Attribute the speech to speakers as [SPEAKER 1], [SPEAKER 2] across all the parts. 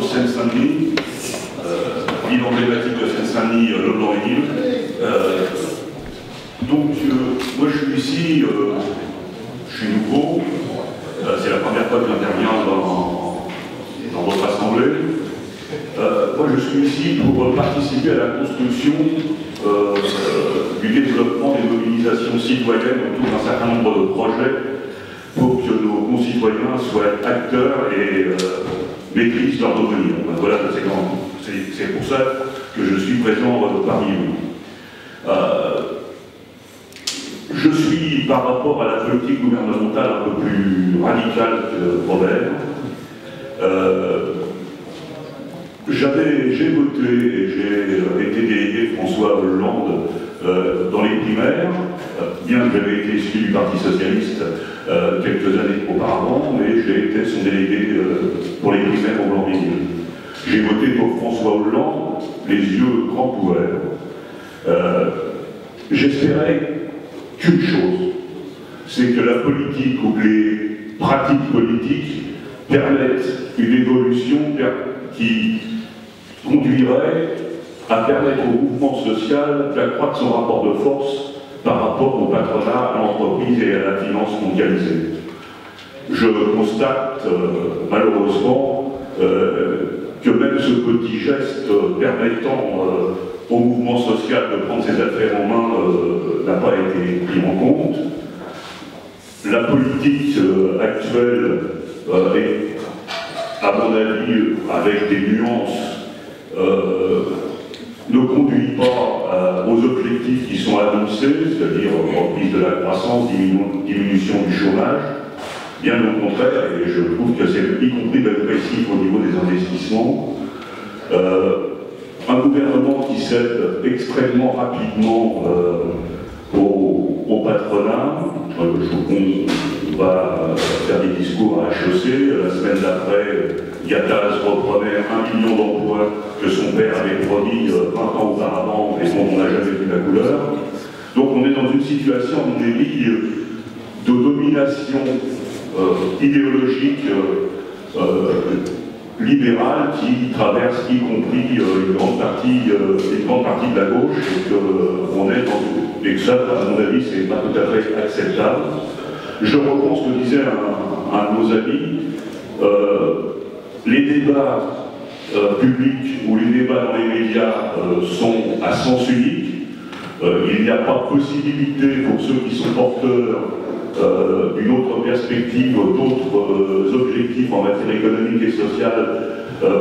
[SPEAKER 1] sur Seine-Saint-Denis, ville emblématique de Seine-Saint-Denis, Leblanc-les-Îles. Moi je suis ici, je suis nouveau, c'est la première fois que j'interviens dans votre assemblée. Moi je suis ici pour participer à la construction du développement des mobilisations citoyennes autour d'un certain nombre de projets pour que nos concitoyens soient acteurs et maîtrisent leur devenir. Voilà, c'est pour ça que je suis présent parmi vous. Je suis, par rapport à la politique gouvernementale, un peu plus radicale que Robert. J'ai voté et j'ai été délégué François Hollande dans les primaires, bien que j'avais été issu du Parti Socialiste quelques années auparavant, mais j'ai été son délégué pour les primaires au Blanc-les-Îles. J'ai voté pour François Hollande, les yeux grands ouverts. J'espérais qu'une chose, c'est que la politique ou que les pratiques politiques permettent une évolution qui conduirait à permettre au mouvement social d'accroître son rapport de force par rapport au patronat, à l'entreprise et à la finance mondialisée. Je constate malheureusement que même ce petit geste permettant au mouvement social de prendre ses affaires en main n'a pas été pris en compte. La politique actuelle est, à mon avis, avec des nuances, ne conduit pas aux objectifs qui sont annoncés, c'est-à-dire reprise de la croissance, diminution du chômage. Bien au contraire, et je trouve que c'est y compris dépressif au niveau des investissements. Un gouvernement qui cède extrêmement rapidement au patronat. On va faire des discours à HEC. La semaine d'après, Gattaz reprenait 1 million d'emplois que son père avait promis 20 ans auparavant et dont on n'a jamais vu la couleur. Donc on est dans une situation, à mon avis, de domination idéologique libérale qui traverse y compris une grande partie de la gauche et que ça, à mon avis, c'est pas tout à fait acceptable. Je reprends ce que disait un de nos amis, les débats publics ou les débats dans les médias sont à sens unique. Il n'y a pas possibilité pour ceux qui sont porteurs d'une autre perspective, d'autres objectifs en matière économique et sociale,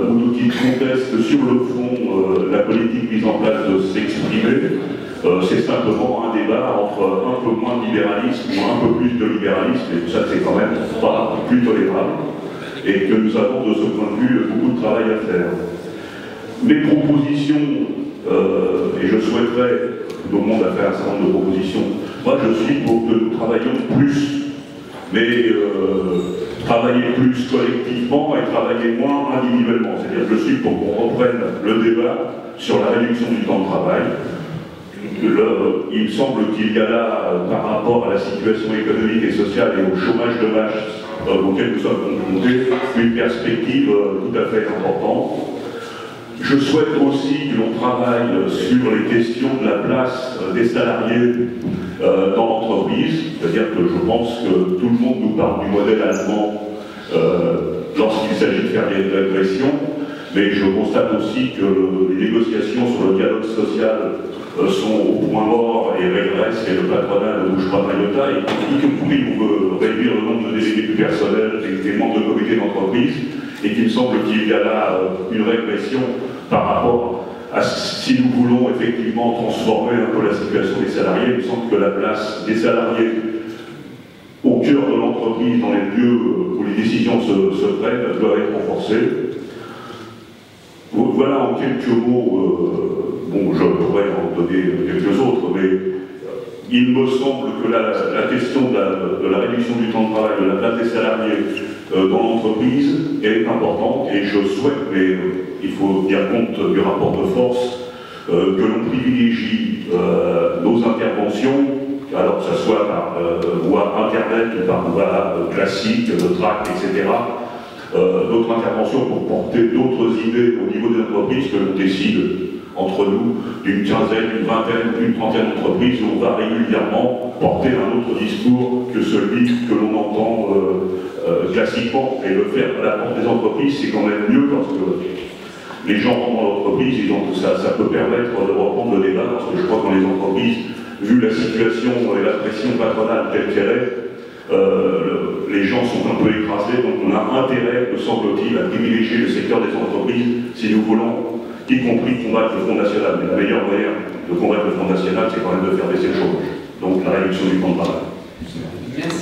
[SPEAKER 1] ou qui contestent sur le fond la politique mise en place de s'exprimer. C'est simplement un débat entre un peu moins de libéralisme ou un peu plus de libéralisme, et tout ça c'est quand même pas plus tolérable, et que nous avons de ce point de vue beaucoup de travail à faire. Mes propositions, et je souhaiterais que tout le monde a fait un certain nombre de propositions, moi je suis pour que nous travaillions plus, mais travailler plus collectivement et travailler moins individuellement. C'est-à-dire que je suis pour qu'on reprenne le débat sur la réduction du temps de travail. Il me semble qu'il y a là, par rapport à la situation économique et sociale et au chômage de masse auquel nous sommes confrontés, une perspective tout à fait importante. Je souhaite aussi que l'on travaille sur les questions de la place des salariés dans l'entreprise, c'est-à-dire que je pense que tout le monde nous parle du modèle allemand lorsqu'il s'agit de faire des régressions, mais je constate aussi que les négociations sur le dialogue social sont au point mort et régressent, et le patronat ne bouge pas maillota, et y compris on veut réduire le nombre de délégués du personnel et des membres de comité d'entreprise, et qu'il me semble qu'il y a là une régression par rapport à si nous voulons effectivement transformer un peu la situation des salariés. Il me semble que la place des salariés au cœur de l'entreprise, dans les lieux où les décisions se prennent, doit être renforcée. Voilà en quelques mots, bon, je pourrais en donner quelques autres, mais il me semble que la question de la réduction du temps de travail, de la place des salariés dans l'entreprise est importante, et je souhaite, mais il faut tenir compte du rapport de force, que l'on privilégie nos interventions, alors que ce soit par voie internet ou par voie classique, de tract, etc., d'autres interventions pour porter d'autres idées au niveau des entreprises que l'on décide entre nous d'une quinzaine, d'une vingtaine, d'une trentaine d'entreprises où on va régulièrement porter un autre discours que celui que l'on entend classiquement. Et le faire à la porte des entreprises, c'est quand même mieux parce que les gens rentrent dans l'entreprise, ça peut permettre de reprendre le débat, parce que je crois que dans les entreprises, vu la situation et la pression patronale telle qu'elle est, les gens sont un peu écrasés, donc on a intérêt, me semble-t-il, à privilégier le secteur des entreprises si nous voulons, y compris combattre le Front National. Mais le meilleur moyen de combattre le Front National, c'est quand même de faire baisser le chômage. Donc la réduction du temps de travail.